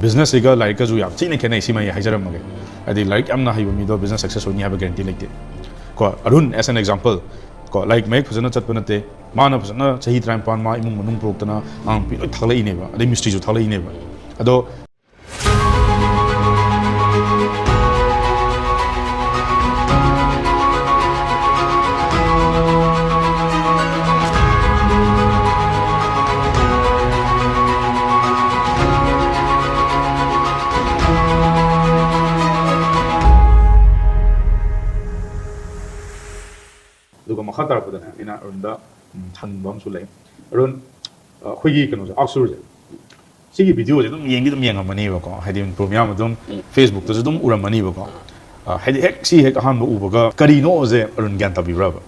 business is like a zoo. See, can I see my Heijaram? I did like I'm not having business success when you have a guarantee like that. Arun, as an example, like make Pasana Chatpanate, Man of Sana, Sahi Trampan, my Munum Protana, Thala never, the mysteries of Thala never. Although Makhatar for the Nina Runda Tanbam Sule. Arun Hugi can also absolutely. See video, Yang Yang Maniva, had him Promiamadum, Facebook, does don't Ura Maniva. Had see Hekaham Ubaga, Carino, Arun Ganta be rubber.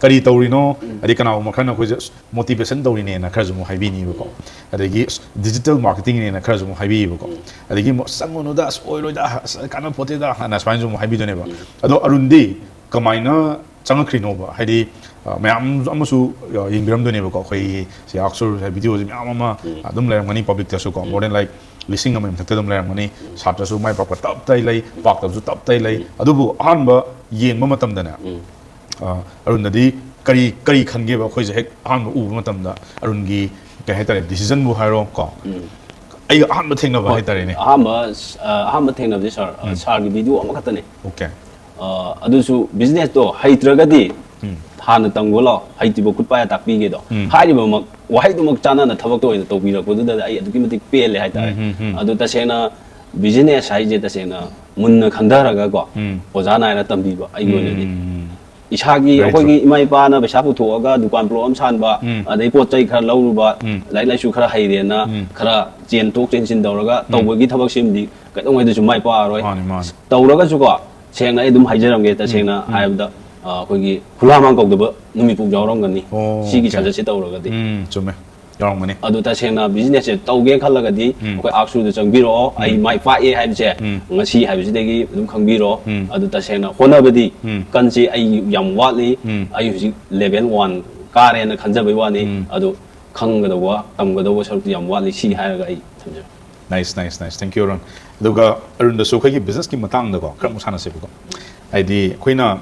Cari Taurino, Adikana Makana, which is motivation Dorine and a Kazum Haibini. They digital marketing in a Kazum Haibi. They give someone who does oil, cannot put it and as fine as Haibidoneva. Although Arundi, Kamina. Changakrinoba, Hadi, Mam Amasu, Ingram Doneva, say Axel videos, Yamama, don't let money public Tasuka, more than like listening to them money, Satasu, my proper top tailay, Park of the top tailay, Adubu, Anba, Yen Mamatam Dana. Arunadi, Kari can give a quiz heck, Anba Umatamda, Arungi, Kaheta, decision Buharo. I am a thing of a hater. I'm a thing of this or Sargi video on Makatane. Okay. Adusu business to Haitragadi, Han Tangola, Haitibo could buy a tapigedo. Haiba, why do Mokchana and Tavaco in the Tobina could that I automatic pay later. Adutasena, business Haijetasena, Munna Kandaraga, Ozana and Tambiba. I go. Ishagi, Hogi, my partner, Beshapu Toga, Dukan Plom Sanba, they put take her Lauruba, like Shukara Haidena, Kara, Jen Tokens in Doraga, Togi Tabaksim, get away to my power, Tauraga Suga. Saying I do Hijaram get a saying I have the Kulaman of the Numipu Jorongani, Sigi Chajita Rogadi. Sume, Yorong money. Adutasena business at Toge Kalagadi, actually the Biro, I might fight a head chair, she has the Kambiro, Adutasena, Honabadi, Kansi, I Yam Wally, I use level 1, car and a Kanzabi, Adu Kangadawa, Amgadawa, Yam Wally, she had. Nice. Thank you, Arun. Duga Arun the Sokai business ki matang the go, Kramusana Sibuko. I di Quina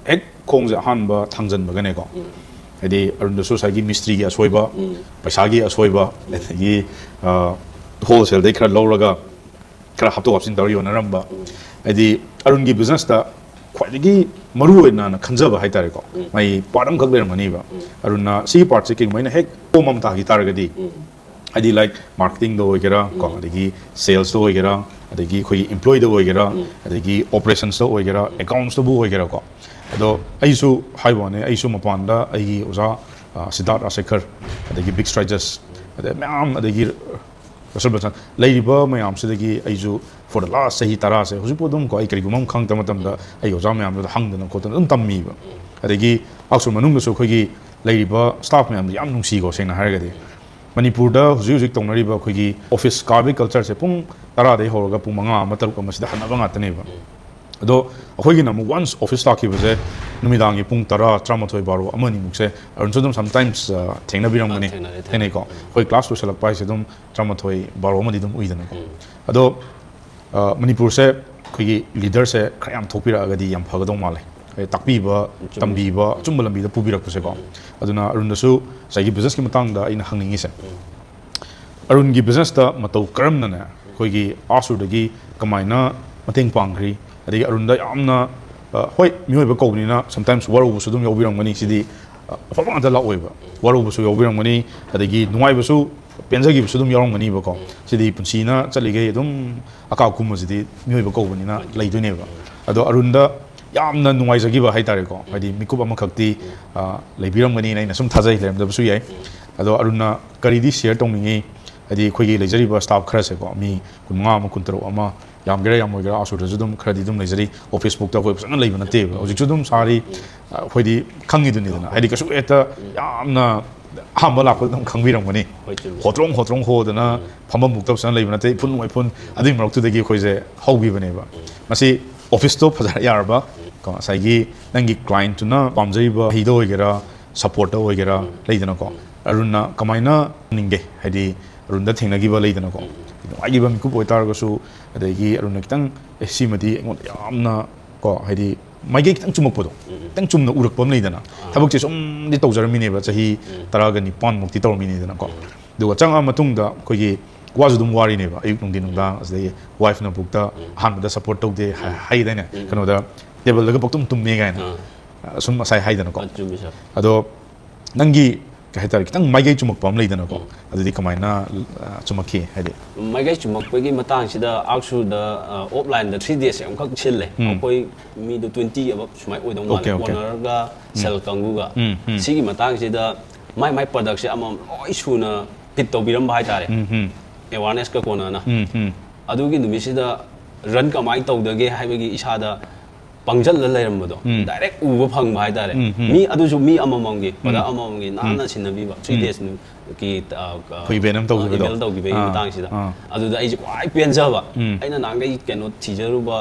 egg kongs at Hanba, Tangzan Baganego. I di Arun the Society mystery as Soiba, Pasagi as Soiba, ye wholesale, they can lower Krahato of Sindario and Aramba. I di Arun gi business that quite the Maru and Kanzaba Hitariko. My bottom Kalber Maniva. Aruna sea part taking my heck, Omamta Hitaragadi. I did like marketing the Wigera, the sales the Wigera, the employee the Wigera, the operations the Wigera, accounts the Wigera. Though I used to Haiba, I used to Mapanda, I Uza, Siddharth Asekar, the big stretches, the Mam, the Lairik, my arms, the for the last say Tarase, who's put them quite Mum Kangtamatam, I was on the hung and cotton and Tammi. The also Manunga Sokogi, Lairik, staff me, the Yamnung Sigo, saying Heiragasu. Manipurda, Zuzik Tonariba, Kugi, office carving culture, Sepung, Tarade Horga, Pumanga, Matarukamas, the Hanavangataneva. Though a Hoginam once office stocky was a Numidangi Puntara, Tramatoi Baro, Amani Mukse, and so sometimes Tenabinam money, Teneco, Hoi class to select Paisedum, Tramatoi, Baromadidum, Uidanako. Although Manipur said, Kugi leaders say, Krayam Topira Agadi and Pagadom Male. Takbiba, Tambiba, Jumbalambi, the Pubira Pusego. Aduna Arundasu, Sagi business Kimatanga in hanging is. Arungi business the Mato Karamna, Kogi, Asu the Gi, Kamaina, Mating Pangri, the Arunda Amna, White Muba sometimes Waru Sudum Yobiram Mani City, Fama the Laweva, Waru Yobiram Mani, the Gi, Nuaibasu, Penzagi Sudum Yorong Manibako, City Puncina, Saligayum, Akakum City, Muba Kobanina, Late Neva. Ado Arunda. Yamna Nuisa give a Haitariko, I did Mikuba Makati, Labiram Manina, and some Tazai, the Suye, Ado Aruna Karidi share Tomi, I did Quigi Lazariba staff Cresseco, me, Kumama Kuntro Ama, Yamgra Yamoga, also Resudum, Creditum Lazari, or Facebook webs, and leaving a table, or Judum Sari, where the Kangidun, I did Kasueta, Yamna. Hamala put them Kangiram money. Hotron hold and Pamamuktos and leaving a tape, put my pun, I didn't rock to the give a how given ever. Masi office top Yarba, Sagi, Nangi client to na, Pamzaiba, Hido Igera, supporter Igera, Ladenako, Aruna, Kamaina, Ninge, Hedi, Runda Tina give a Ladenako. ꯅꯨꯡꯉꯥꯏꯈꯤꯕ ꯃꯤꯀꯨꯞ ꯑꯣꯏꯇꯥꯔꯒꯁꯨ ꯑꯗꯒꯤ ꯑꯔꯨꯟꯅ ꯈꯤꯇꯪ ꯁꯤꯃꯗꯤ ꯑꯩꯉꯣꯟꯗ ꯌꯥꯝꯅ ꯀꯣ ꯍꯥꯏꯗꯤ ꯃꯥꯏꯀꯩ ꯈꯤꯇꯪ ꯆꯨꯝꯃꯛꯄꯗꯣ ꯈꯤꯇꯪ ꯆꯨꯝꯅ ꯎꯔꯛꯄ ꯑꯃ ꯂꯩꯗꯅ ꯊꯕꯛꯁꯦ ꯁꯨꯝꯗꯤ ꯇꯧꯖꯔꯝꯃꯤꯅꯦꯕ ꯆꯍꯤ 19 ꯇꯧꯔꯝꯃꯤꯅꯤꯗꯅꯀꯣ ꯑꯗꯨꯒ ꯆꯪꯉꯛꯑ ꯃꯇꯨꯡꯗ ꯑꯩꯈꯣꯏꯒꯤ ꯋꯥꯁꯨ ꯑꯗꯨꯝ ꯋꯥꯔꯤꯅꯦꯕ ꯑꯌꯨꯛ ꯅꯨꯡꯊꯤꯟ ꯅꯨꯡꯗꯥꯡ ꯑꯗꯒꯤ ꯋꯥꯏꯐꯅ ꯕꯨꯛꯇ ꯑꯍꯥꯟꯕꯗ ꯁꯞꯄꯣꯔꯠ ꯇꯧꯗꯦ ꯍꯩꯗꯥꯏꯅꯦ ꯀꯩꯅꯣꯗ ꯇꯦꯕꯜꯗꯒ ꯄꯛꯇꯨꯝ ꯇꯨꯝꯃꯦ ꯀꯥꯏꯅ ꯁꯨꯝ ꯉꯁꯥꯏ ꯍꯥꯏꯗꯅꯀꯣ ꯑꯗꯣ ꯅꯪꯒꯤ ꯀꯩ ꯍꯥꯏꯇꯥꯔꯦ ꯈꯤꯇꯪ ꯃꯥꯏꯀꯩ ꯆꯨꯝꯃꯛꯄ ꯑꯃ ꯂꯩꯗꯅꯀꯣ ꯑꯗꯨꯗꯤ ꯀꯃꯥꯏꯅ ꯆꯨꯝꯃꯛꯈꯤ ꯍꯥꯏꯗꯤ ꯃꯥꯏꯀꯩ ꯆꯨꯝꯃꯛꯄꯒꯤ ꯃꯇꯥꯡꯁꯤꯗ ꯑꯥꯎꯠꯁꯨꯔꯗ ꯑꯣꯐꯂꯥꯏꯟꯗ 3 days ꯑꯃꯈꯛ ꯁꯤꯜꯂꯦ ꯑꯩꯈꯣꯏ ꯃꯤꯗꯨ 20 ꯑꯕꯞ ꯁꯨꯃꯥꯏꯅ ꯑꯣꯏꯗꯧ ꯃꯥꯜꯂꯦ ꯑꯣꯅꯔꯒ ꯁꯦꯜ ꯀꯥꯡꯕꯨꯒ ꯁꯤꯒꯤ ꯃꯇꯥꯡꯁꯤꯗ ꯃꯥꯏ ꯄ꯭ꯔꯗꯛꯁꯦ ꯑꯃꯃꯝ ꯂꯣꯏ ꯁꯨꯅ ꯐꯤꯠ ꯇꯧꯕꯤꯔꯝꯕ ꯍꯥꯏꯇꯥꯔꯦ ꯑꯦꯋꯥꯔꯅꯦꯁꯀ ꯀꯣꯟꯅꯅ ꯑꯗꯨꯒꯤ ꯅꯨꯃꯤꯠꯁꯤꯗ ꯔꯟ ꯀꯃꯥꯏꯅ ꯇꯧꯗꯒꯦ ꯍꯥꯏꯕꯒꯤ ꯏꯁꯥꯗ ꯄꯪꯖꯜꯂ ꯂꯩꯔꯝꯕꯗꯣ ꯗꯥꯏꯔꯦꯛ ꯎꯕ ꯐꯪꯕ ꯍꯥꯏꯇꯥꯔꯦ ꯃꯤ ꯑꯗꯨꯁꯨ ꯃꯤ ꯑꯃꯃꯝꯒꯤ ꯄ꯭ꯔꯗꯛ ꯑꯃꯃꯝꯒꯤ ꯅꯥꯟꯅ ꯁꯤꯟꯅꯕꯤꯕ 3 days ꯒꯤ ꯏꯚꯦꯟ ꯇꯧꯈꯤꯕꯒꯤ ꯃꯇꯥꯡꯁꯤꯗ ꯑꯗꯨꯗ ꯑꯩꯁꯦ ꯈ꯭ꯋꯥꯏ ꯄꯦꯟꯖꯕ ꯑꯩꯅ ꯅꯍꯥꯟꯒꯩ ꯀꯩꯅꯣ ꯊꯤꯖꯔꯨꯕ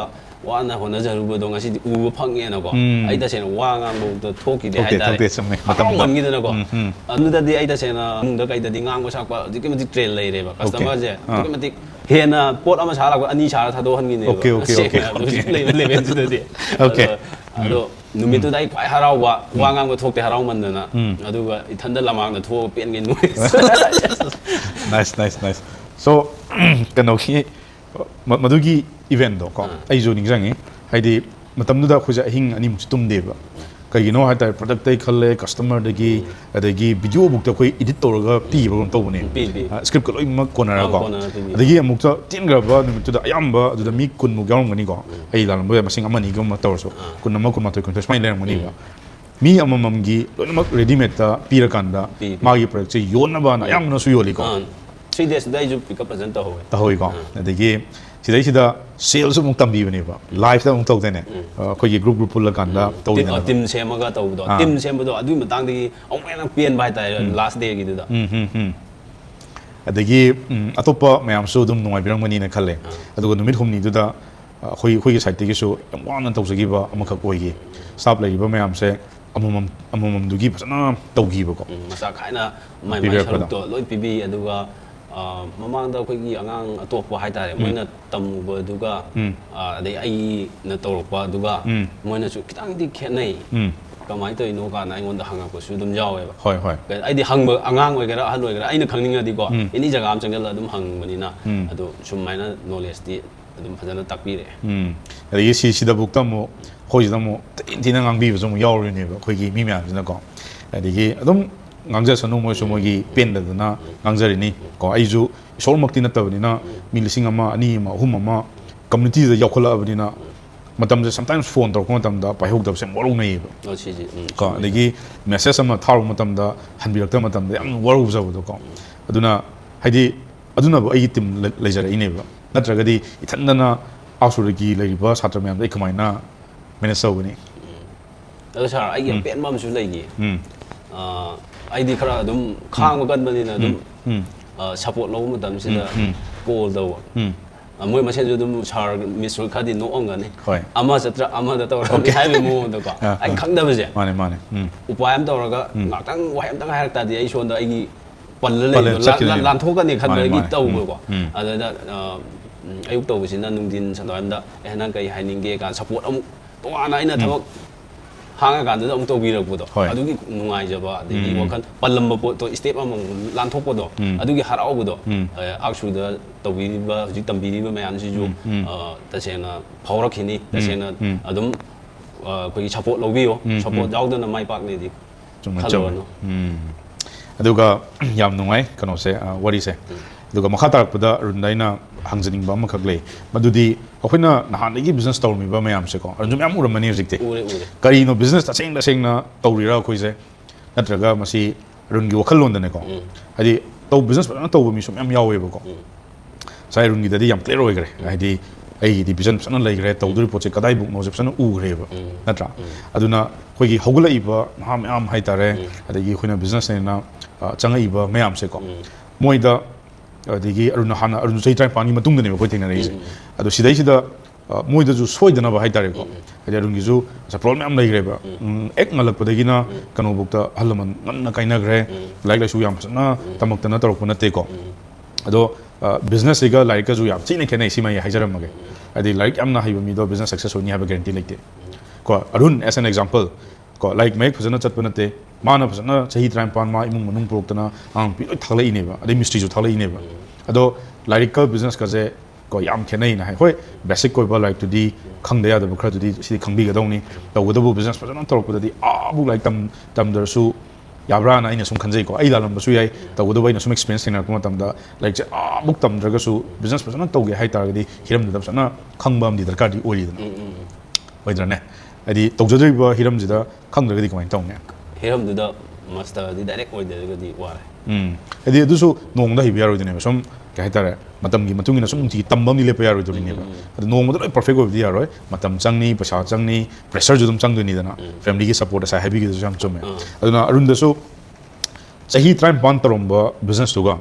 ꯋꯥꯅ ꯍꯣꯠꯅꯖꯔꯨꯕꯗꯣ ꯉꯁꯤꯗꯤ ꯎꯕ ꯐꯪꯉꯦꯅꯀꯣ ꯑꯩ ꯇꯁꯦꯡꯅ ꯋꯥ ꯉꯥꯡꯕꯗ ꯊꯣꯛꯈꯤꯗꯦ ꯍꯥꯏꯇꯥꯔꯦ ꯍꯔꯥꯎꯃꯟꯈꯤꯗꯅꯀꯣ ꯑꯗꯨꯗꯗꯤ ꯑꯩ ꯇꯁꯦꯡꯅ ꯏꯃꯨꯡꯗ ꯀꯩꯗꯗꯤ ꯉꯥꯡꯕ ꯁꯛꯄ ꯑꯗꯨꯛꯀꯤ ꯃꯇꯤꯛ ꯇ꯭ꯔꯦꯟ ꯂꯩꯔꯦꯕ ꯀꯁꯇꯃꯔꯁꯦ ꯑꯗꯨꯛꯀꯤ ꯃꯇꯤꯛ ꯍꯦꯟꯅ ꯄꯣꯠ ꯑꯃ ꯁꯥꯔꯛꯄ 2 ꯁꯥꯔ ꯊꯥꯗꯣꯛꯍꯟꯈꯤꯅꯦꯕ ꯍꯧꯖꯤꯛ ꯂꯩꯕ ꯂꯦꯚꯦꯜꯁꯤꯗꯗꯤ ꯑꯗꯣ ꯅꯨꯃꯤꯠꯇꯨꯗ ꯑꯩ ꯈ꯭ꯋꯥꯏ ꯍꯔꯥꯎꯕ ꯋꯥ ꯉꯥꯡꯕ ꯊꯣꯛꯇꯦ ꯍꯔꯥꯎꯃꯟꯗꯅ ꯑꯗꯨꯒ ꯏꯊꯟꯗ ꯂꯃꯥꯡꯗ ꯊꯣꯛꯑꯒ ꯄꯦꯟꯒꯦ ꯅꯨꯡꯉꯥꯏ ꯅꯥꯏꯁ ꯁꯣ ꯀꯩꯅꯣꯒꯤ ꯃꯗꯨꯒꯤ ꯏꯚꯦꯟꯇꯣ ꯀꯣ ꯑꯩꯁꯨ ꯅꯤꯡꯁꯤꯡꯉꯤ ꯍꯥꯏꯗꯤ ꯃꯇꯝꯗꯨꯗ ꯑꯩꯈꯣꯏꯁꯦ ꯑꯍꯤꯡ ꯑꯅꯤꯃꯨꯛꯁꯨ ꯇꯨꯝꯗꯦꯕ ꯀꯩꯒꯤꯅꯣ ꯍꯥꯏꯇꯥꯔꯦ ꯄ꯭ꯔꯗꯛꯇꯩ ꯈꯜꯂꯦ ꯀꯁꯇꯃꯔꯗꯒꯤ ꯑꯗꯒꯤ ꯚꯤꯗꯤꯑꯣ ꯕꯨꯛꯇ ꯑꯩꯈꯣꯏ ꯏꯗꯤꯠ ꯇꯧꯔꯒ ꯄꯤꯕꯒꯨꯝ ꯇꯧꯕꯅꯦ ꯁ꯭ꯀ꯭ꯔꯤꯞꯀ ꯂꯣꯏꯅꯃꯛ ꯀꯣꯟꯅꯔꯀꯣ ꯑꯗꯒꯤ ꯑꯃꯨꯛꯇ ꯇꯦꯟꯈ꯭ꯔꯕ ꯅꯨꯃꯤꯠꯇꯨꯗ ꯑꯌꯥꯝꯕ ꯑꯗꯨꯗ ꯃꯤ 100ꯃꯨꯛ ꯌꯥꯎꯔꯝꯒꯅꯤꯀꯣ ꯑꯩ ꯂꯥꯜꯂꯝꯕ ꯌꯥꯏ ꯃꯁꯤꯡ ꯑꯃꯅꯤꯒꯨꯝꯕ ꯇꯧꯔꯁꯨ 11 12 19 ꯁꯨꯃꯥꯏꯅ ꯂꯩꯔꯝꯒꯅꯤꯕ ꯃꯤ ꯑꯃꯃꯝꯒꯤ ꯂꯣꯏꯅꯃꯛ ꯔꯦꯗꯤꯃꯦꯗꯇ ꯄꯤꯔꯀꯥꯟꯗ ꯃꯥꯒꯤ ꯄ꯭ꯔꯗꯛꯁꯦ ꯌꯣꯟꯅꯕꯅ ꯑꯌꯥꯝꯕꯅꯁꯨ ꯌꯣꯜꯂꯤꯀꯣ 3 daysꯗ ꯑꯩꯁꯨ ꯄꯤꯛꯑꯞ ꯐꯖꯅ ꯇꯧꯍꯧꯏꯀꯣ ꯑꯗꯒꯤ ꯁꯤꯗꯩꯁꯤꯗ ꯁꯦꯜꯁꯨ ꯑꯃꯨꯛ ꯇꯝꯕꯤꯕꯅꯦꯕ ꯂꯥꯏꯐꯇ ꯑꯃꯨꯛ ꯇꯧꯗꯣꯏꯅꯦ ꯑꯩꯈꯣꯏꯒꯤ ꯒ꯭ꯔꯨꯞ ꯄꯨꯜꯂꯀꯥꯟꯗ ꯇꯧꯗꯣꯏꯅꯦ ꯇꯤꯝ ꯁꯦꯝꯃꯒ ꯇꯧꯕꯗꯣ ꯇꯤꯝ ꯁꯦꯝꯕꯗꯣ ꯑꯗꯨꯒꯤ ꯃꯇꯥꯡꯗꯒꯤ ꯑꯃꯨꯛ ꯍꯦꯟꯅ ꯄꯦꯟꯕ ꯍꯥꯏꯇꯥꯔꯦ ꯂꯥꯁ ꯗꯦꯒꯤꯗꯨꯗ ꯑꯗꯒꯤ ꯑꯇꯣꯞꯄ ꯃꯌꯥꯝꯁꯨ ꯑꯗꯨꯝ ꯅꯨꯡꯉꯥꯏꯕꯤꯔꯝꯒꯅꯤꯅ ꯈꯜꯂꯦ ꯑꯗꯨꯒ ꯅꯨꯃꯤꯠ ꯍꯨꯝꯅꯤꯗꯨꯗ ꯑꯩꯈꯣꯏꯒꯤ ꯁꯥꯏꯠꯇꯒꯤꯁꯨ ꯌꯥꯝ ꯋꯥꯅ ꯇꯧꯖꯈꯤꯕ ꯑꯃꯈꯛ ꯑꯣꯏꯈꯤ ꯁ꯭ꯇꯥꯐ ꯂꯩꯔꯤꯕ ꯃꯌꯥꯝꯁꯦ ꯑꯃꯃꯝꯗꯨꯒꯤ ꯐꯖꯅ ꯇꯧꯈꯤꯕꯀꯣ ꯃꯆꯥ ꯈꯥꯏꯅ ꯃꯥꯏ ꯁꯔꯨꯛꯇꯣ ꯂꯣꯏ ꯄꯤꯕꯤ ꯑꯗꯨꯒ ꯃꯃꯥꯡꯗ ꯑꯩꯈꯣꯏꯒꯤ ꯑꯉꯥꯡ ꯑꯇꯣꯞꯄ ꯍꯥꯏꯇꯥꯔꯦ ꯃꯣꯏꯅ ꯇꯝꯃꯨꯕꯗꯨꯒ ꯑꯗꯩ ꯑꯩꯅ ꯇꯧꯔꯛꯄ ꯑꯗꯨꯒ ꯃꯣꯏꯅꯁꯨ ꯈꯤꯇꯪꯗꯤ ꯈꯦꯠꯅꯩ ꯀꯃꯥꯏꯅ ꯇꯧꯔꯤꯅꯣ ꯀꯥꯟꯗ ꯑꯩꯉꯣꯟꯗ ꯍꯪꯉꯛꯄꯁꯨ ꯑꯗꯨꯝ ꯌꯥꯎꯋꯦꯕ ꯑꯩꯗꯤ ꯍꯪꯕ ꯑꯉꯥꯡ ꯑꯣꯏꯒꯦꯔꯥ ꯑꯍꯜ ꯑꯣꯏꯒꯦꯔꯥ ꯑꯩꯅ ꯈꯪꯅꯤꯡꯉꯗꯤꯀꯣ ꯑꯦꯅꯤ ꯖꯒꯥ ꯑꯃ ꯆꯪꯁꯤꯜꯂꯒ ꯑꯗꯨꯝ ꯍꯪꯕꯅꯤꯅ ꯑꯗꯣ ꯁꯨꯃꯥꯏꯅ ꯅꯣꯂꯦꯖꯇꯤ ꯑꯗꯨꯝ ꯐꯖꯅ ꯇꯥꯛꯄꯤꯔꯛꯑꯦ ꯑꯗꯒꯤ ꯁꯤꯗꯕꯨꯛꯇ ꯑꯃꯨꯛ ꯑꯩꯈꯣꯏꯁꯤꯗ ꯑꯃꯨꯛ ꯊꯤꯅ ꯉꯥꯡꯕꯤꯕꯁꯨ ꯑꯃꯨꯛ ꯌꯥꯎꯔꯤꯅꯦꯕ ꯑꯩꯈꯣꯏꯒꯤ ꯃꯤ ꯃꯌꯥꯝꯁꯤꯅꯀꯣ ꯑꯗꯒꯤ ꯑꯗꯨꯝ ꯉꯥꯡꯖꯁꯅꯨ ꯃꯣꯏꯁꯨ ꯃꯣꯏꯒꯤ ꯄꯦꯟꯗꯗꯅ ꯉꯥꯡꯖꯔꯤꯅꯤ ꯀꯣ ꯑꯩꯁꯨ ꯏꯁꯣꯔꯃꯛꯇꯤ ꯅꯠꯇꯕꯅꯤꯅ ꯃꯤ 1,000 ꯑꯃ 2 ꯑꯃ 3 ꯑꯃ ꯀꯝꯃꯨꯅꯤꯇꯤꯗ ꯌꯥꯎꯈꯠꯂꯛꯑꯕꯅꯤ나 ꯃꯇꯝꯁꯦ ꯁꯝꯇꯥꯏꯝꯁ ꯐꯣꯟ ꯇꯧꯔꯛꯄ ꯃꯇꯝꯗ ꯄꯥꯏꯍꯧꯗꯕꯁꯦ ꯌꯥꯝ ꯋꯥꯔꯧꯅꯩꯌꯦꯕ ꯀꯣ ꯑꯗꯒꯤ ꯃꯦꯁꯦꯖ ꯑꯃ ꯊꯥꯔꯨꯕ ꯃꯇꯝꯗ ꯍꯟꯕꯤꯔꯛꯇꯕ ꯃꯇꯝꯗ ꯌꯥꯝ ꯋꯥꯔꯧꯖꯕꯗꯣꯀꯣ ꯑꯗꯨꯅ ꯍꯥꯏꯗꯤ ꯑꯗꯨꯅꯕꯨ ꯑꯩꯒꯤ ꯇꯤꯝ ꯂꯩꯖꯔꯛꯏꯅꯦꯕ ꯅꯠꯇ꯭ꯔꯒꯗꯤ ꯏꯊꯟꯗꯅ ꯑꯥꯎꯠꯁꯣꯔꯗꯒꯤ ꯂꯩꯔꯤꯕ ꯁꯥꯇ꯭ꯔ ꯃꯌꯥꯝꯗꯣ ꯑꯩ ꯀꯃꯥꯏꯅ ꯃꯦꯅꯦꯖ ꯇꯧꯒꯅꯤ ꯑꯗꯣ ꯁꯥꯔ ꯑꯩꯒꯤ ꯑꯄꯦꯟꯕ ꯑꯃꯁꯨ ꯂꯩꯈꯤ ꯑꯩꯗꯤ ꯈꯔ ꯑꯗꯨꯝ ꯈꯥꯡꯕ ꯀꯟꯕꯅꯤꯅ ꯑꯗꯨꯝ ꯁꯞꯄꯣꯔꯠ ꯂꯧꯕ ꯃꯇꯝꯁꯤꯗ ꯀꯣꯜ ꯇꯧꯕ ꯃꯣꯏ ꯃꯁꯦꯟꯁꯨ ꯑꯗꯨꯝ ꯁꯥꯔ ꯃꯤꯁ ꯈꯔꯗꯤ ꯅꯣꯛꯑꯝꯒꯅꯤ ꯑꯃ ꯆꯠꯇ꯭ꯔ ꯑꯃꯗ ꯇꯧꯔꯒ ꯍꯥꯏꯕꯒꯤ ꯃꯑꯣꯡꯗꯀꯣ ꯑꯩ ꯈꯪꯗꯕꯁꯦ ꯎꯄꯥꯏ ꯑꯃ ꯇꯧꯔꯒ ꯉꯥꯛꯇꯪ ꯋꯥꯍꯩ ꯑꯝꯇꯪ ꯍꯥꯏꯔꯛ ꯇꯥꯔꯗꯤ ꯑꯩ ꯁꯣꯝꯗ ꯑꯩꯒꯤ ꯄꯜꯂ ꯂꯩꯕꯗꯣ ꯂꯥꯟꯊꯣꯛꯀꯅꯤ ꯈꯟꯕꯒꯤ ꯇꯧꯕꯀꯣ ꯑꯗꯨꯗ ꯑꯌꯨꯛ ꯇꯧꯕꯁꯤꯅ ꯅꯨꯡꯊꯤꯟ ꯁꯟꯗꯥꯋꯥꯏꯔꯝꯗ ꯅꯪ ꯀꯩ ꯍꯥꯏꯅꯤꯡꯒꯦ ꯀꯥꯟꯗ ꯁꯞꯄꯣꯔꯠ ꯑꯃꯨꯛ ꯇꯣꯉꯥꯟꯅ ꯑꯩꯅ ꯊꯕꯛ ꯍꯥꯡꯉꯀꯥꯟꯗꯨꯗ ꯑꯃꯨꯛ ꯇꯧꯕꯤꯔꯛꯄꯗꯣ ꯑꯗꯨꯒꯤ ꯅꯨꯡꯉꯥꯏꯖꯕ ꯑꯗꯒꯤ ꯋꯥꯈꯜ ꯄꯜꯂꯝꯕ ꯄꯣꯠꯇꯣ ꯁ꯭ꯇꯦꯞ ꯑꯃꯃꯨꯛ ꯂꯥꯟꯊꯣꯛꯄꯗꯣ ꯑꯗꯨꯒꯤ ꯍꯔꯥꯎꯕꯗꯣ ꯑꯥꯎꯠꯁꯨꯗ ꯇꯧꯕꯤꯔꯤꯕ ꯍꯧꯖꯤꯛ ꯇꯝꯕꯤꯔꯤꯕ ꯃꯌꯥꯝꯁꯤꯁꯨ ꯇꯁꯦꯡꯅ ꯐꯥꯎꯔꯛꯈꯤꯅꯤ ꯇꯁꯦꯡꯅ ꯑꯗꯨꯝ ꯑꯩꯈꯣꯏꯒꯤ ꯁꯞꯄꯣꯔꯠ ꯂꯧꯕꯤꯌꯣ ꯁꯞꯄꯣꯔꯠ ꯌꯥꯎꯗꯅ ꯃꯥꯏ ꯄꯥꯛꯅꯤꯗꯤ ꯈꯜꯂꯨꯔꯅꯨ ꯑꯗꯨꯒ ꯌꯥꯝ ꯅꯨꯡꯉꯥꯏ ꯀꯩꯅꯣꯁꯦ ꯋꯥꯔꯤꯁꯦ ꯑꯗꯨꯒ ꯃꯈꯥ ꯇꯥꯔꯛꯄꯗ ꯑꯔꯨꯟꯗ ꯑꯩꯅ ꯍꯪꯖꯅꯤꯡꯕ ꯑꯃꯈꯛ ꯂꯩ ꯃꯗꯨꯗꯤ ꯑꯩꯈꯣꯏꯅ ꯅꯍꯥꯟꯗꯒꯤ ꯕꯤꯖꯤꯅꯦꯁ ꯇꯧꯔꯝꯃꯤꯕ ꯃꯌꯥꯝꯁꯦꯀꯣ ꯑꯔꯨꯟꯁꯨ ꯃꯌꯥꯝ ꯎꯔꯝꯃꯅꯤ ꯍꯧꯖꯤꯛꯇꯤ ꯀꯔꯤꯅꯣ ꯕꯤꯖꯤꯅꯦꯁ ꯇꯁꯦꯡꯅ ꯇꯧꯔꯤꯔꯥ ꯑꯩꯈꯣꯏꯁꯦ ꯅꯠꯇ꯭ꯔꯒ ꯃꯁꯤ ꯑꯔꯨꯟꯒꯤ ꯋꯥꯈꯜꯂꯣꯟꯗꯅꯦꯀꯣ ꯍꯥꯏꯗꯤ ꯕꯤꯖꯤꯅꯦꯁ ꯐꯖꯅ ꯇꯧꯕ ꯃꯤꯁꯨ ꯃꯌꯥꯝ ꯌꯥꯎꯋꯦꯕꯀꯣ ꯉꯁꯥꯏ ꯑꯔꯨꯟꯒꯤꯗꯗꯤ ꯌꯥꯝ ꯀ꯭ꯂꯤꯌꯔ ꯑꯣꯏꯈ꯭ꯔꯦ ꯍꯥꯏꯗꯤ ꯑꯩꯒꯤꯗꯤ ꯚꯤꯖꯟ ꯐꯖꯅ ꯂꯩꯈ꯭ꯔꯦ ꯇꯧꯗꯣꯔꯤꯕ ꯄꯣꯠꯁꯦ ꯀꯗꯥꯏꯕꯨꯛꯅꯣꯁꯦ ꯐꯖꯅ ꯎꯈ꯭ꯔꯦꯕ ꯅꯠꯇ꯭ꯔꯥ ꯑꯗꯨꯅ ꯑꯩꯈꯣꯏꯒꯤ ꯍꯧꯒꯠꯂꯛꯏꯕ ꯅꯍꯥ ꯃꯌꯥꯝ ꯍꯥꯏꯇꯥꯔꯦ ꯑꯗꯒꯤ ꯑꯩꯈꯣꯏꯅ ꯕꯤꯖꯤꯅꯦꯁꯅꯦꯅ ꯆꯪꯉꯛꯏꯕ ꯃꯌꯥꯝꯁꯦꯀꯣ ꯃꯣꯏꯗ ꯑꯗꯒꯤ ꯑꯔꯨꯟ ꯆꯍꯤ 19ꯒꯤ ꯃꯇꯨꯡꯗꯅꯦꯕ ꯑꯩꯈꯣꯏ ꯊꯦꯡꯅꯔꯛꯏꯁꯦ ꯑꯗꯣ ꯁꯤꯗꯩꯁꯤꯗ ꯃꯣꯏꯗꯁꯨ ꯁꯣꯏꯗꯅꯕ ꯍꯥꯏꯇꯥꯔꯦꯀꯣ ꯍꯥꯏꯗꯤ ꯑꯔꯨꯟꯒꯤꯁꯨ ꯄ꯭ꯔꯣꯕ꯭ꯂꯦꯝ ꯌꯥꯝ ꯂꯩꯈ꯭ꯔꯦꯕ ꯍꯦꯛ ꯉꯜꯂꯛꯄꯗꯒꯤꯅ ꯀꯩꯅꯣꯐꯧꯗ ꯑꯍꯜ ꯂꯃꯟ ꯉꯟꯅ ꯀꯥꯏꯅꯈ꯭ꯔꯦ ꯂꯥꯏꯔꯤꯛ ꯂꯥꯏꯁꯨ ꯌꯥꯝ ꯐꯖꯅ ꯇꯝꯃꯛꯇꯅ ꯇꯧꯔꯛꯄ ꯅꯠꯇꯦꯀꯣ ꯑꯗꯣ business siga Lairik kazu yam chine khenai sima ya hajaram mage adi Lairik amna haiba mi do business success honi have guarantee like ko Arun as an example ko like make phasana chat panate mana phasana chahi tram pan ma imung manung proktana ang pi thalai ne ba adi mystery ju thalai ne ba ado Lairik ka business ka je ko yam khenai na hai hoi basic ko ba like to di khang da ya da khra to di si khang bi ga dong ni to go do business phasana torok da di bu like tam dar su yabra na ina sum khanjai ko ai dalam basu yai to go do bai na sum experience thina ko tam da like book tam draga su business phasana to ge hai tar ga di hiram da phasana khang bam di darkar di ori da bai dra ne adi to jadri ba hiram ji da khang da ga di kamai tong ne hiram da master di direct oi da ga di wa adi du su nong da hi bi yaro di ne sum ka hai tar matam gi matung ina sum ti tambam ni le pa yaro do ni ba adi nong da perfect oi di yaro matam chang ni pasha chang ni pressure ju dum chang do ni da na family gi support sa heavy gi ju jam chome aduna Arun da su sahi tram ban tarom ba business to ga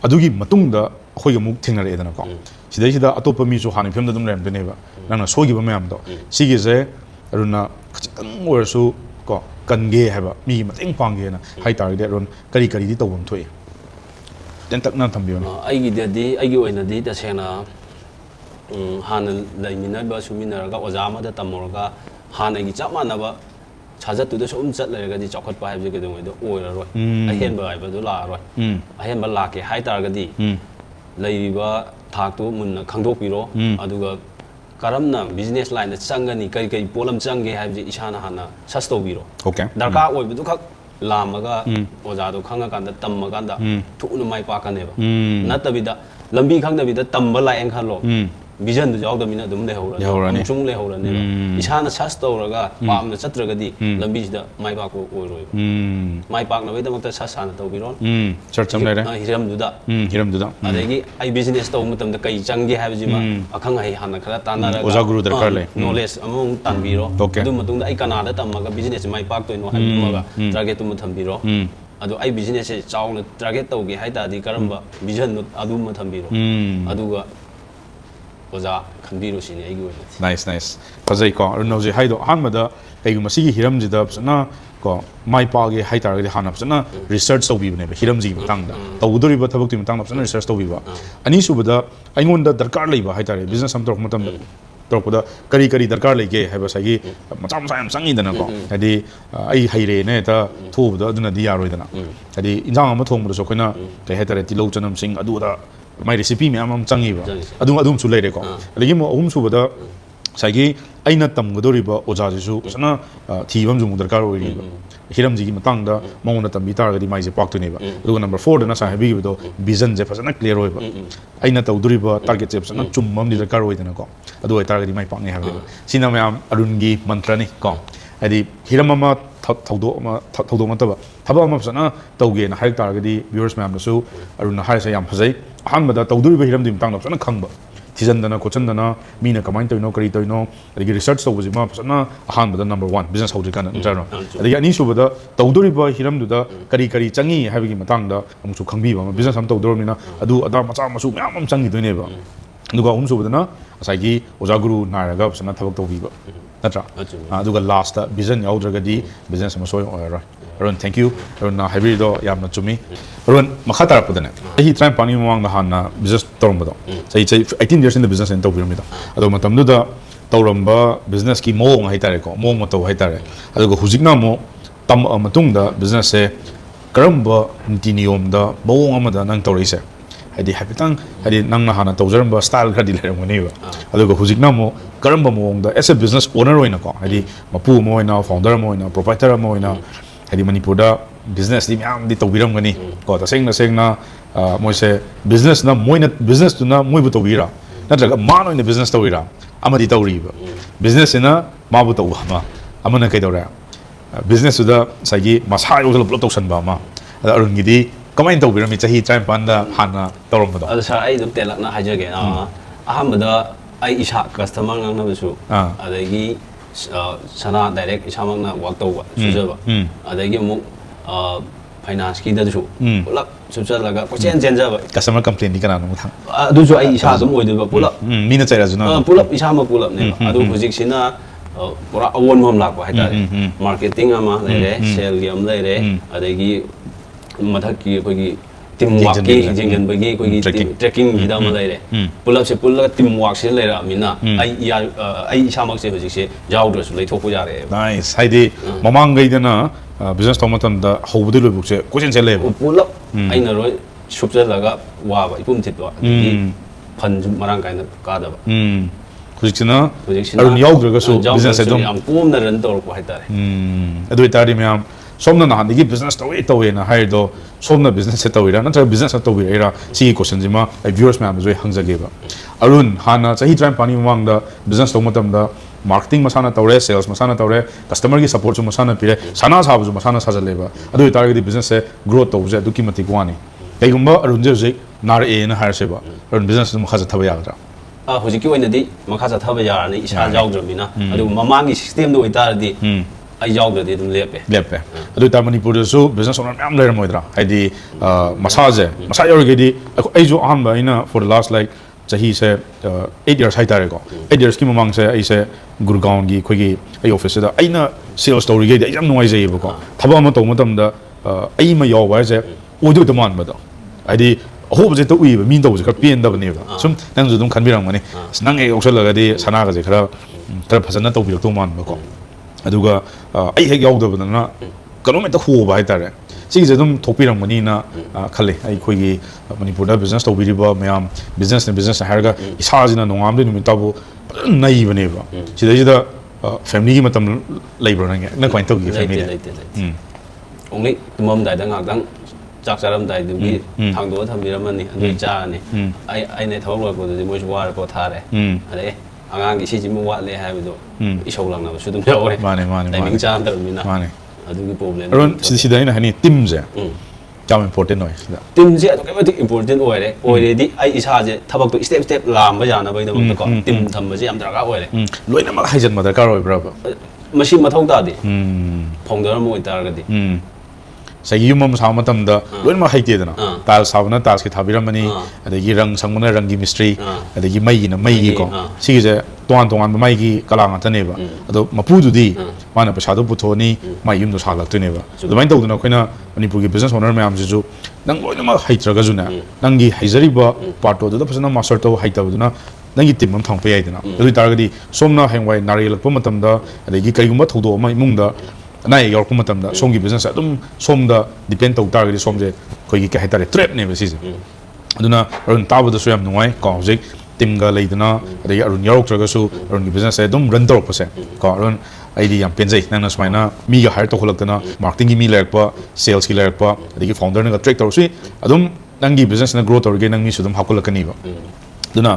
adugi matung da khoi ga muk thing na re da na ko sidai sida atop mi su han film da dum rem de ne ba nang na so gi ba mayam do si gi je Aruna khachang or su ko kan ge ha ba mi mateng pang ge na hai tar de Arun kari kari di tawam thoi den tak na thambio na ai gi de di ai gi oina di ta sena han lai min na ba su min na ga oja ma da tamor ga han ai gi chama na ba chajat tu da som chat lai ga di chokhat pa hai ge dong do oi ra roi a hen ba ai ba do la roi a hen ba la ke hai tar ga di lai ba thak tu mun na khangdok pi ro adu ga karamna business line da changani kai kai polam change hai ji isana hana sasto biro okay darka oi bu khak lamaga oja do khanga kan da tamma kan da thu nu mai pa kan ne ba natabida lambi khang da bi da tamba lai ang khan lo vision du jaw da mina dum le hora chung le hora ne ba isana sasto raga pam na chatra ga di lambi da mai pa ko oi roi mai pa na we da mak sa sana to biro church cham le re hiram du da adegi ai business to mutam da kai change hai ji ma akhang hai hana khara tana ra oja guru darkar le knowledge among tan biro du matung da ai kana da tam ma business mai pak to no hai ma ga target tu tham biro adu ai business e chawna target to ge hai ta di karamba vision adu ma tham biro adu ga oja khanbiro sini ai go nice fazai ko Arun ji hai do han ma da ai gu masi gi hiram ji da na ko mai pa ge hai tar ge hana na research to bi ne hiram ji matang da to udori ba thabak ti matang na research to bi ba ani su ba da ai ngon da darkar lei ba hai tar business am tor matam tor ko da kari darkar lei ge hai ba sa gi macha am sangi da na ko adi ai hai re ne ta thu ba da aduna di yaroi da na adi injang am thong ba so khona kai hai tar ti lo chanam sing adu da mai recipe me am changi ba adum su lei re ko legi mo ahum su ba da sagi aina tam godori ba oja ji su sana thi bam ju darkar oi ri ba hiram ji gi matang da mong na tam bi tar ga di mai je pak tu ne ba adu number 4 da na sa heavy do vision je fasana clear oi ba aina ta uduri ba target je fasana chum mam di darkar oi da na ko adu ai tar ga di mai pak ne ha ba sina me am Arun gi mantra ni ko adi hiram ma thaudo ma ta ba thaba ma fasana tauge na hai tar ga di viewers me am da su Arun na hai sa yam phajai han ba da tawduri ba hiram di matang da fasana khang ba Tizandana, Kochandana, Mina Kamanto, Karito, the research was Mapsana, Han, the number 1 business holder can in general. The Yanishu with the Tauduriba, Hiram to the Kari Changi, having him a tanga, to Kambi, business am Taudormina, Adu Adamasu, Yam Changi to neighbor. Nuga Umsu with the Asagi, Ozaguru, Nairagabs, and Tabak Viva. That's right. Duga last business Yaudagadi, business Masoy or Arun, thank you. Arun, heavy do Yamna to me. Arun, Makata Pudane. He tried Pani Wang the Hana business Tormado. So it's 18 years in the business in Tobirmida. Adomatamduda, Toramba, business ki mo Haitareko, mo moto Haitare. Adogo Huzignamo, Tam Matunda, business say, Karamba, Ntinium, the Bo Amada, Nang Torise. Hadi Hapitan, Hadi Nangahana, Tozeramba style Hadil Moneva. Adogo Huzignamo, Karamba Mong, the as a business owner in a car. Hadi Mapu Moina, founder Moina, proprietor Moina. Hadi Manipurda business di miam di tawbiram gani ko ta seng na moi se business na moi na business tu na moi bu tawbira na traga mano in business tawira ama di tawri ba business na ma bu taw ma ama na kai tawra business da sagi masai ro lo tawsan ba ma Arun gi di kamain tawbiram mi chahi time panda hana tawram ba ada sa ai dum telak na hajage ahmada ai isha customer nang na bisu adagi sana direct isamang na work to ba sujaba adagi mu finance ki da su pulap sucha laga ko chen ba customer complaint ni kana no thang adu su ai isa dum oi ba pulap mi na chaira juna pulap isa ma pulap ne adu project sina pura awon mom lak ba haita marketing ama lere sale yam lere adagi mathak ki ko gi teamwork ki jengjan bagi koi trekking hida ma lai re pull up se pull up teamwork se lai ra mina ai isamak se hojik se yaudra su lai thopu ya re nice haidi mamang gai dana business to matam da hobudi loi buk se question se le pull up ai na roi subja laga wa ba ipum thit ba phan marang kai na ka da ba hojikna arun yaudra ga su business se dum am kum na ran tor ko hai tare adoi tari myam somna na handi business to na hai do somna business se tawira na tra business to wira si question jima ai viewers myam joi hangjage ba arun hana chahi tram pani mang da business to matam da marketing masana tawre sales masana tawre customer ki support su masana pire sana sabu su masana sajale ba adoi tari di business se growth to je duki mati kwani kaigumba arun je nar e na har se ba arun business mu khaja thaba yagra hojiki oina di makha sa thaba yara ni isa yaudramina adu mamangi system do itardi ai yaudadi dum lepe adu ta manipur su business owner am leer moidra haidi massage yorge di ai jo aham ba ina for the last like chahi se 8 years hai tare ko 8 years ki mamang se ai se gurgaon gi khoi gi ai office da aina sales story ge ai yam noi jai ba ko thaba ma to matam da ai ma yaw ba se odu to man ba da haidi hob je to ui ba min to je ka pien da ba ne ba sum nang ju dum khan birang mani nang ai oksal ga di sana ga je khara phasana to bi to man ba ko aduga ai hek yaw da ba na kano me ta ho ba hai tare si je dum thopirang mani na khale ai khoi gi manipur da business to bi ba mayam business harga isa jina nongam de numi tabu nai bane ba si da family gi matam labor na kwain to gi family only mom dai da ngak dang chak charam dai du gi thang do tham biram ni adu cha ni ai ne thawak loi ko de moi war ko tha re ale angang gi si ji mu wa le ha bi do isau lang na su dum yaw re mane timing cha dar mi na mane adu gi problem aron si da ina hani team je jam important noi team je to ke important oi re di ai isa je thabak to step lam ba jana bai da mak ko team tham ba je am dara ga oi re loina ma haijan ma da ka roi bra ba machine ma thau ta di phongdar mo itar ga di sagi yum ma sa matam da loin ma haite da na tal sabna tas ki thabiram mani adagi rang sangmana rang gi mystery adagi mai gi ko si je ton mai gi kala nga tane ba ado mapu du di mana pa sadu puthoni mai yum do salak tu ne ba do main to na khoina manipur gi business owner ma am ju nang loin ma haitra ga ju na nang gi haizari ba parto do phasana master to haita bu na nang gi tim mam thang pe ai da na adu targadi somna hengwai nari lak pa matam da adagi kai gum ba thodo ma imung da na yor ko matam da songi business adum som da depend to target som je khoi gi ka hetare trap ne ba si je aduna arun tabu da soyam nuai ko hojik tim ga leidana adai arun yorok traga su arun gi business adum run tor pase ko arun ID yam penjai nang na smaina mi ga hire to kholak na marketing gi mi lek pa sales gi lek pa adai gi founder na track tor si adum nang gi business na growth or ge nang mi sudum hakol kani ba aduna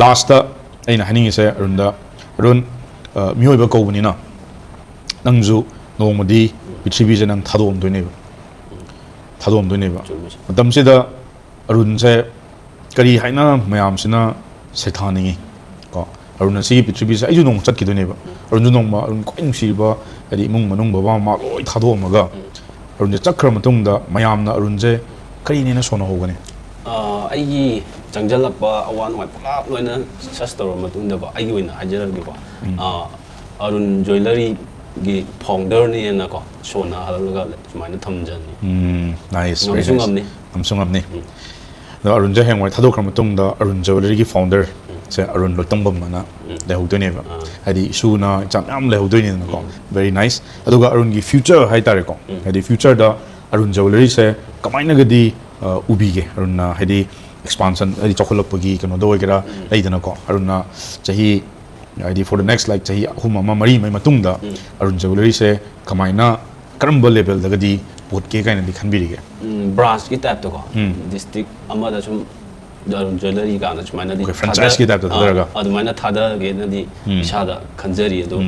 last ta aina haning se arun mi hoi ba ko buni na nang ju nomadi pichibi je nang thadom doine ba matam se da arun se kari haina mayam sina sethani ko arun si pichibi se aju nong chat ki doine ba arun nong ma arun ko ing si ba adi mung manung ba ma loi thadom ga arun je chakra matung da mayam na arun je kari ne na sona hogani ai gi changjalak ba awan wai pulap loina sastor matung da ba ai gi wina hajar gi ba arun jewellery gi founder ni na ko sona halaga sumaina thamjan ni nice amsungam ni da arun ja hengwai thadok ram tung da arun jewellery gi founder se arun lotong bam na le hu ne ba hadi su na cham am le hu ni na ko very nice aduga arun gi future hai tare ko hadi future da arun jewellery se kamaina ga di ubi ge arun na hadi expansion hadi chokolok pagi kano do gera leidana ko arun na chahi ID for the next like chahi ahum ama mari mai matung da arun jewellery se kamaina karamba level da gadi pot ke kaina di khanbiri ge branch ki type to ko district ama da sum arun jewellery ga na chmaina di franchise ki type to da adu maina thada ge na di isa da khanjari adu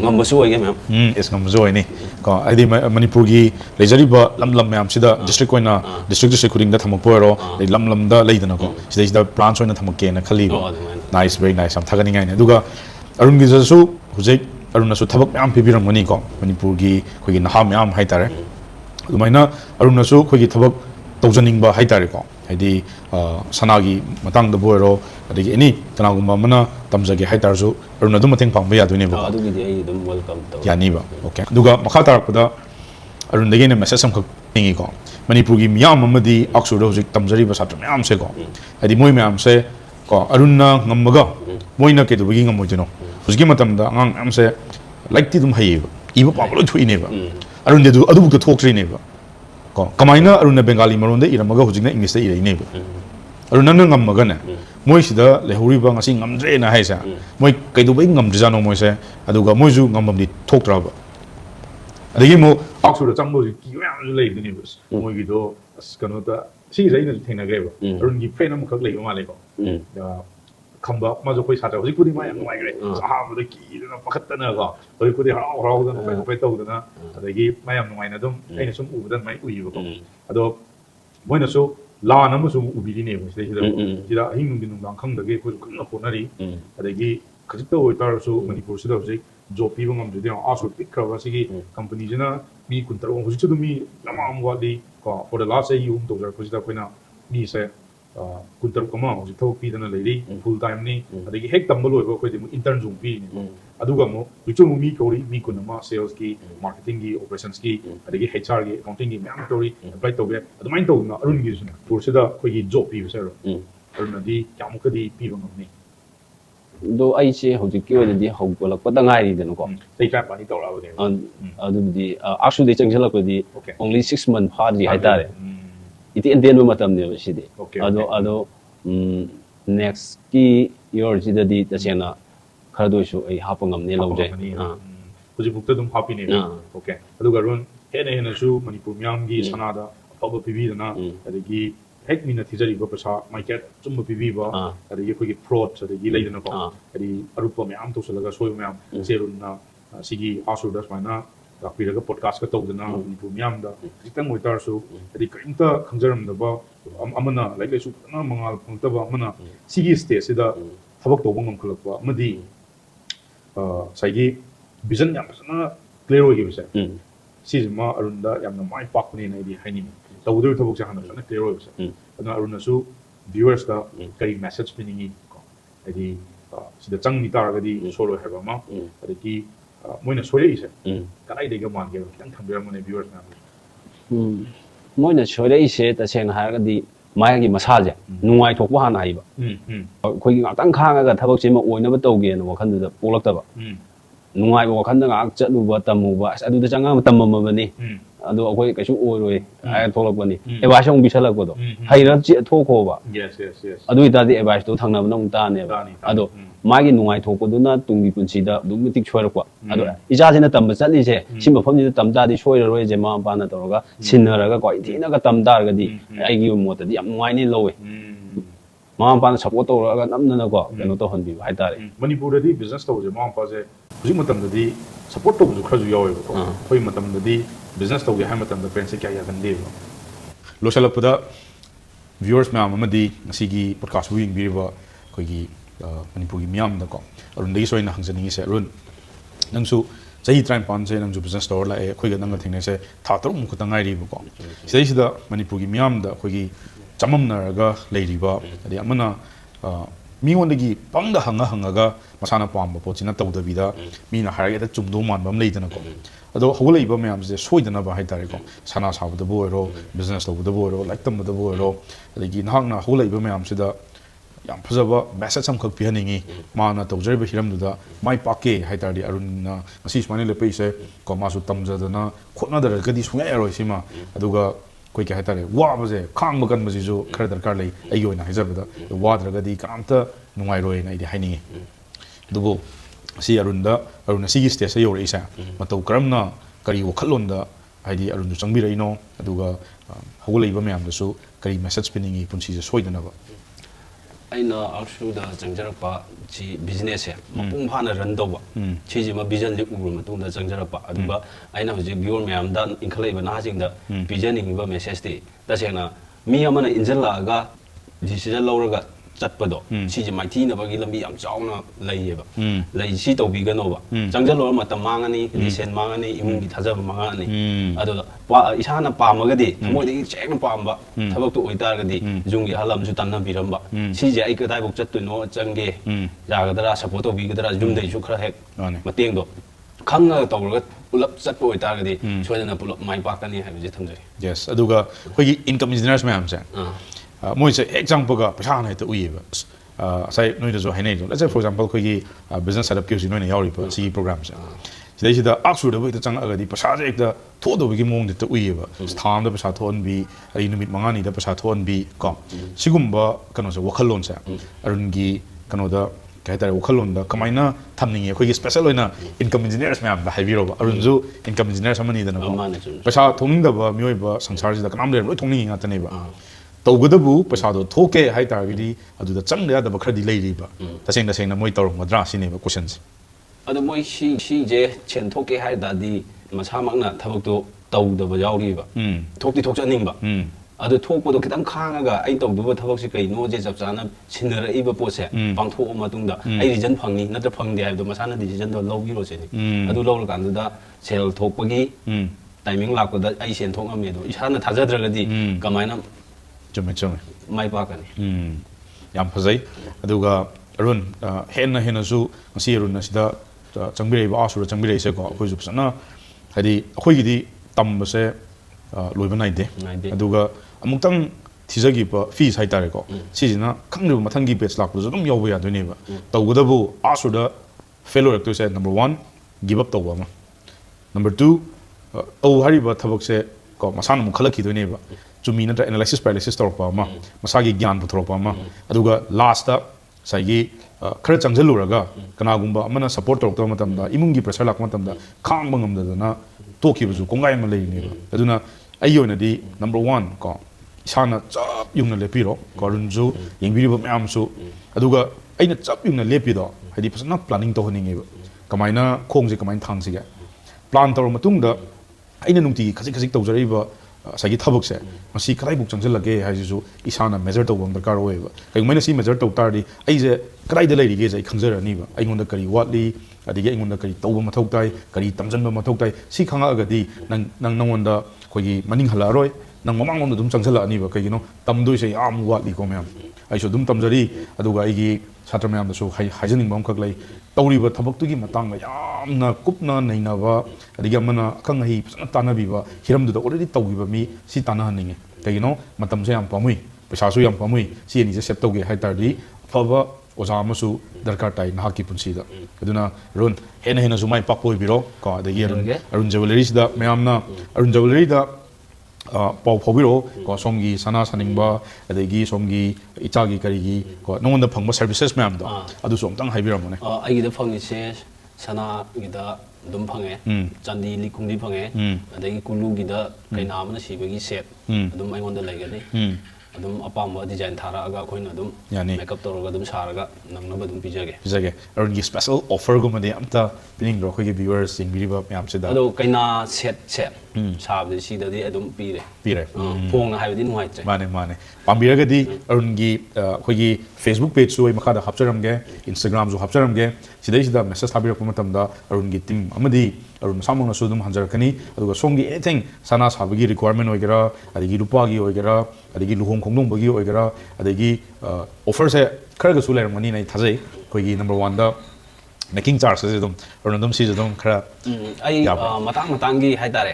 ngambasu oi ge ma'am is ngambasu oi ni ko ID manipur gi lejari ba lam ma'am sida district koina district khuding da thamak poiro lam da leidana ko sida branch oina thamak ke na khali nice very nice am thagani ngai ne duga arun gi jasu hujai arun su thabak ma'am pibiram mani ko manipur gi khoi gi naha ma'am hai tare dumaina arun su khoi gi thabak tawjaning ba hai tare ko haidi sanagi matang da boiro adigi any kanagumba mana tamjage hai tar su arun adu mateng pangba ya dune ba adu gi ai dum welcome to yani ba okay duga makha tarak da arun dege ne message sam khak ningi ko Manipurgi miyam amadi Oxford hojik tamjari ba satra miyam se ko hadi moi miyam se ko arunna ngammaga moina ke dugi ngamoi jeno hojiki matamda angang am se like ti dum hayeba iba pa lo thui ne ba arun de du adu buk thok tri ne ba ko kamaina arunna bengali maron de iramaga hojikna english de ire ne ba arunna ngammaga ne moi sida lehuri ba ngasi ngamdre na haisa moi kaidu bai ngamdjano moi se aduga moi ju ngambam di thok tra ba adagi mo Oxford changbo ki yam ju lei de ne bus moi gi do kano ta si zai na thena ge ba arun gi friend am khak lei ma le ko ya khamba ma jo koi sa ta hoji pudi ma yang mai re sa ma de ki na pakhat ta na ga hoji pudi harau harau da na pai tau da na adagi ma yam mai na dum ai na sum u da mai ui ba ko ado moi na so la na mo sum u bi ne mo sai da hing nung nung dang khang da ge ko khang ko na ri adagi khajik ta oi tar so manipur sida hoji job people ngam de aso pick cover sigi company jana mi kun tar hoji chu mi lama am wa di ko for the last year to jar ko sida ko na mi se kun tar ko ma hoji thok pi dana leiri full time ni adagi hek tambal oi ko de intern zoom pi ni aduga mo bichu mi ko ri mi kun ma sales ki marketing ki operations ki adagi HR ki accounting ki mam tori apply to ge adumain to na arun gi suna for sida ko gi job pi se ro arun di kyamu ka di pi bang ni do ai che hojik ki oi di hau ko lak pata ngai ri den ko sei ka pa ni to la de adu di asu de chang ko di only 6 month ha di hai ta re iti enden ma matam ne si de ado next ki year ji da di ta chena khar do su ai ha pangam ne lo je hojik buk ta dum happy ne okay adu garun he ne su manipur myam gi sanada pab pibi da na adagi hek mina thijari ba pasa market chum pibi ba adagi khoi gi fraud adagi leidana ko adi arupa myam to salaga soi myam serun na sigi asu das mana rakpiraga podcast ka tawdana manipur myam da kitang moitar su adi kainta khangjaram da ba amana like su na mangal phangta ba amana sigi stage sida thabak tawbang ngam khalak ba amadi saigi vision yam sana clear oi gi bisa si ma arunda yam na mai pak ni na di haini tawdur thabak sa hana sana clear oi bisa aduna aruna su viewers da kai message piningi ko adi sida chang ni tar ga di solo heba ma adi moina soye ise kanai de ga man ge tang thambira mone viewers na moina soye ise ta seng ha ga di mai gi masa je nungai thok wa hana ai ba khoi gi ngak tang khang ga thabak chima oina ba tau ge na wakhan da polak ta ba nungai ba wakhan da ngak chatlu ba tamu ba adu da changa tam ma ba ni adu akoi kaisu oi roi ai tholak ba ni advice ong bisalak ba do haira chi thok ho ba yes adu ita di advice to thangna ba nong ta ne ba adu magi nungai thok ko duna tunggi punchi da dum tik chhoir ko adu ija jina tam ba chali je simba phom ni tam da di soira roi je ma pa na to ga sinna ga ko ithina ga tam da ga di ai gi mo ta di am ngai ni lowe ma pa na support to ga nam na ko kano to hon bi hai ta re manipur di business to je ma pa je ji matam da di support to ju khaju yawe ko khoi matam da di business to ge ha matam da pense kya ya kan de lo shalapda viewers ma amadi ngasi gi podcast bu ying bi ba khoi gi manipur gi myam da ko arun dei soina hangjani se arun nangsu chahi train pan se nangsu business store la e khoi ga nang thing ne se tha tarum mu khutang ngai ri bu ko sei sida manipur gi myam da khoi gi chamam na ga lei ri ba adi amana mi won gi pang da hanga ga masana pam ba pochina tau da vida mi na harage da chumdo man bam lei da na ko ado hogolei ba myam se soidana ba hai tare ko sana sabu da bo ro business lo da bo ro like tam da bo ro adi nahang na hogolei ba myam se da yam phajaba message sam khak pihaningi mana tawjari ba hiram da mai pake haitar di arun na ngasi smani le pei se ko ma su tamja da na khotna da ga di sunga eroi sima aduga koi ke haitare wa ba je khang ba kan ba ji jo khar darkar lei ai yoina haijaba da wa dra ga di kamta nungai roi na di haini dugo si arun si gi stage yo re isa matau karamna kari wakhalon da haidi arun changbi rei no aduga hogolei ba myam da su kari message piningi punsi je soidana ba aina akshu da changjarak pa chi business ya mapung phana run do ba chi ji ma vision li uru ma tung da changjarak pa aduga aina hoji viewer myam da inclei ba na jing da vision ing ba message ti da sena mi amana injala ga decision lawraga chatpado si ji maiti na ba gi lambi am chauna lai ba lai si to bi ga no ba changjalo ma ta mangani di sen mangani imung gi thaja ba mangani ado pa isana pa ma ga di mo di chek na pa ba thabak tu oitar ga di jung gi halam su tan na biram ba si ji ai ka dai bok chat tu no changge ja ga dara support to bi ga dara jum dei su khra hek mateng do khang ga to ga ꯄꯨꯂꯞ ꯆꯠꯄ ꯑꯣꯏꯇꯥꯔꯒꯗꯤ ꯁꯣꯏꯗꯅ ꯄꯨꯂꯞ ꯃꯥꯏ ꯄꯥꯛꯀꯅꯤ ꯍꯥꯏꯕꯁꯤ ꯊꯝꯖꯩ Yes, aduga khoi income engineers mayam se moi se example ga pasha na heta uiba sai noi da jo hainai let's say for example khoi business setup ki noi na yauri pa si program se sidai sida aksu da bai ta chang aga di pasha je ekda tho do gi mong de ta uiba stham da pasha thon bi ai numit mangani da pasha thon bi ko sigumba kano se wakhalon se arun gi kano da kai tare wakhalon da kamaina thamning khoi gi special oina income engineers mayam da haibiro ba arun ju income engineers amani da na pasha thongning da ba myoi ba sangsar ji da kanam le loi thongning nga ta ne ba tawgadabu pasado thoke hai targidi adu da chang da ba khadi leiri ba taseng da seng na moi tawrong madra sine ba questions adu moi si je chen thoke hai da di masa makna thabak to taw da ba yauri ba thokti thok chaning ba adu thokpo do kitang khangaga ai tawdu ba thabak si kai no je chap chana sinara iba po se pangtho ma tung da ai region phangni natra phangde hai do masa na decision do low biro se ni adu low kan da sel thokpagi timing lakko da ai sen thong ame do isana thajadragadi kamaina chume chume mai pakani yam phazai aduga arun hena su ngasi arun asida changbirei ba asura changbirei se ko khoi jup sana hadi khoi gi di tam se loiba nai de aduga amuktang thizagi pa fees hai tare ko sijina khangru mathang gi page lak dum yaw ya doi ne ba tawgada bu asura failure to say number 1 give up tawa ma number 2 au hari ba thabak se ko masana mu khalaki doi ne ba chumi na analysis paralysis tor pa ma masagi gyan bu thor pa ma aduga last ta saigi khara changjalluraga kana gumba amana support tor to matam da imungi pressure lak matam da khang bangam da na to ki bu kongai ma lei ne aduna ayona di number 1 ko isana chap yungna lepiro ko runju yengbi bu myam su aduga aina chap yungna lepi do hadi pasana planning to honingi ba kamaina khongje kamain thang siga plan tor matung da aina nungti khajik khajik tawjari ba sagi thabuk se masi kadai buk changjal lage hajisu isana measure to bang darkar oeba kai maina si measure to tardi ai je kadai de leiri ge jai khangjar ani ba ai ngonda kari watli adige ai ngonda kari tawba mathok tai kari tamjan ba mathok tai si khanga agadi nang ngonda khoi gi maning hala roi nang mamang ngonda dum changjal ani ba kai gino tamdoi se am watli ko myam ai so dum tamjari aduga ai gi satra myam da so haijaning bam khak lai tawri ba thabak tu gi matang ga yamna kupna naina ba adige mana khang hi pasana tanabi ba hiram du da already tawgi ba mi si tana haninge kaino matam se yam pamui paisa su yam pamui si ani je set tawge hai tardi phaba oja amasu darkar tai na ki punsi da aduna run hena su mai pakpoi biro ko adigi arun jewellery da mayamna arun jewellery da pau phobiro ko somgi sana saningba adigi somgi ichagi karigi ko nongonda phangba services mayam da adu som tang haibiramone ai gi da phangni se sana gi da dum phange chandi likungdi phange adagi kulu gi da kaina amana sibagi set adum ai ngonda laigani adum apamba design thara aga khoina adum makeup toroga adum saraga nangnaba adum pijage arun gi special offer gumade amta pining ro khoi gi viewers sing biriba myam se da ado kaina set sabde si da di adum pire phong haibdi nuai che mane pambiraga di arun gi khoi gi Facebook page su ai makha da hapcharam ge Instagram su hapcharam ge sidai sida message habira ko matam da arun gi team amadi arun samong na su dum hanjar kani aduga songi anything sana sabagi requirement oigera adigi rupa gi oigera adigi luhong khongdong bagi oigera adigi offer se khara ga su lai mani nai thajai khoi gi number 1 da making charges dum arun si dum khara ai matang gi hai tare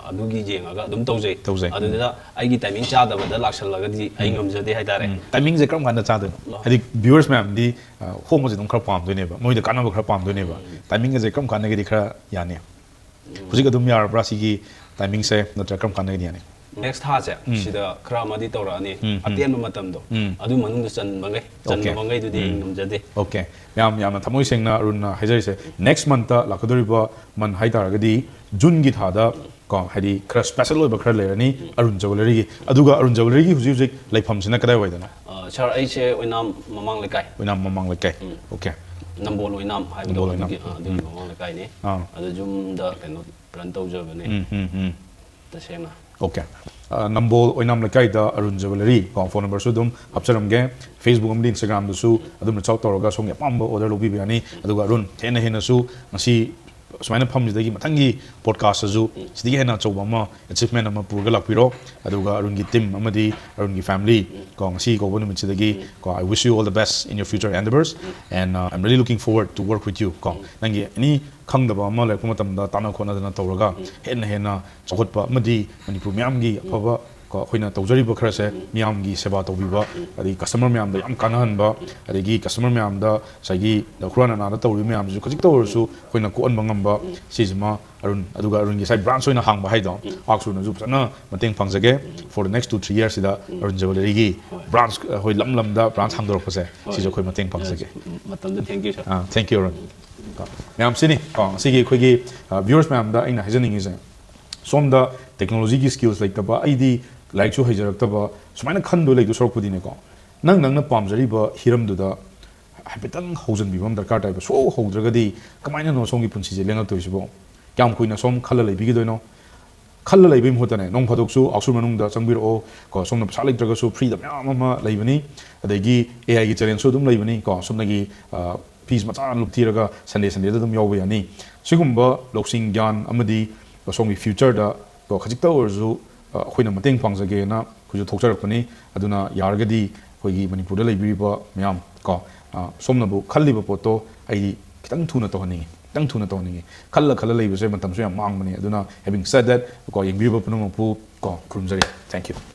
adugi jenga dum tawjai aduda ai gi timing cha da ba laksal laga di ai ngamjade hai tare timing je kram kan da cha de hadi viewers ma'am di home je dum khara pam doi ne ba moi da kana ba khara pam doi ne ba timing je kram kan ge di khara yani huji ga dum yar bra si gi timing se na tra kram kan ge di yani next ha se sida khara ma di tawra ani atien ma matam do adu manung da chan bangai du di ngamjade okay yam thamoi sengna arun haijai se next month ta lakadori ba man hai tar ga di june gi tha da ko hadi khara special oi ba khara le ani arun jewellery gi aduga arun jewellery gi huji laifam sina kadai wai dana char ai che oinam mamang lekai okay nambol oinam hai do gi adu mamang lekai ni adu jum da kano plan tau ja bane ta sena okay nambol oinam lekai da arun jewellery ko phone number su dum hapcharam ge Facebook amdi Instagram du su adum chau toroga song ya pamba order lobi bi ani aduga arun hena su ngasi sumaina pham jidagi mathangi podcast aju sidigi hena choba ma achievement ama purga lakpiro aduga arun gi team amadi arun gi family ko ngasi ko bonu michidagi ko I wish you all the best in your future endeavors and I'm really looking forward to work with you ko nangi any khangdaba ama lekpa matamda tana khona dana tawraga hena chokotpa amadi manipur myam gi afaba ko khoina tawjari ba kharase myam gi seba tawbiba adi customer myam da yam kanahan ba adi customer myam da sagi da khurana na tawri myam ju khajik tawrsu khoina ko an bangam ba sijma arun aduga arun gi sai branch hoina hang ba haida aksu na ju sana mateng pangjage for the next 2-3 years ida arun jewellery gi branch hoi lam da branch hang dor phase siju khoi mateng pangjage matam da thank you sir thank you arun myam sini sigi khoi gi viewers myam da aina hajaning is som da technology gi skills like the ba id like chu hajarakta sumaina khando like du sorokpudine ko nang pamjari ba hiram du da haipetang hojan bibam darkar type so hodragadi kamaina no songi punsi je lenga toisibo kyam kuina som khala leibi gi doino khala leibi mhotane nong phadok su aksur manung da changbiro ko somna psa lektraga su free da mama leibani adagi ai gi challenge su dum leibani ko somnagi fees macha luptiraga sunday da dum yawbe yani sigumba loksing gyan amadi ko songi future da ko khajikta orzu khoina mateng pangjage na khuju thokcharakpani aduna yargadi khoigi manipur da leibiriba myam ko somna bu khalliba poto ai kitang thuna tohani khalla leibase matam su yam mangmani aduna having said that ko yengbiriba punamapu ko kurumjari thank you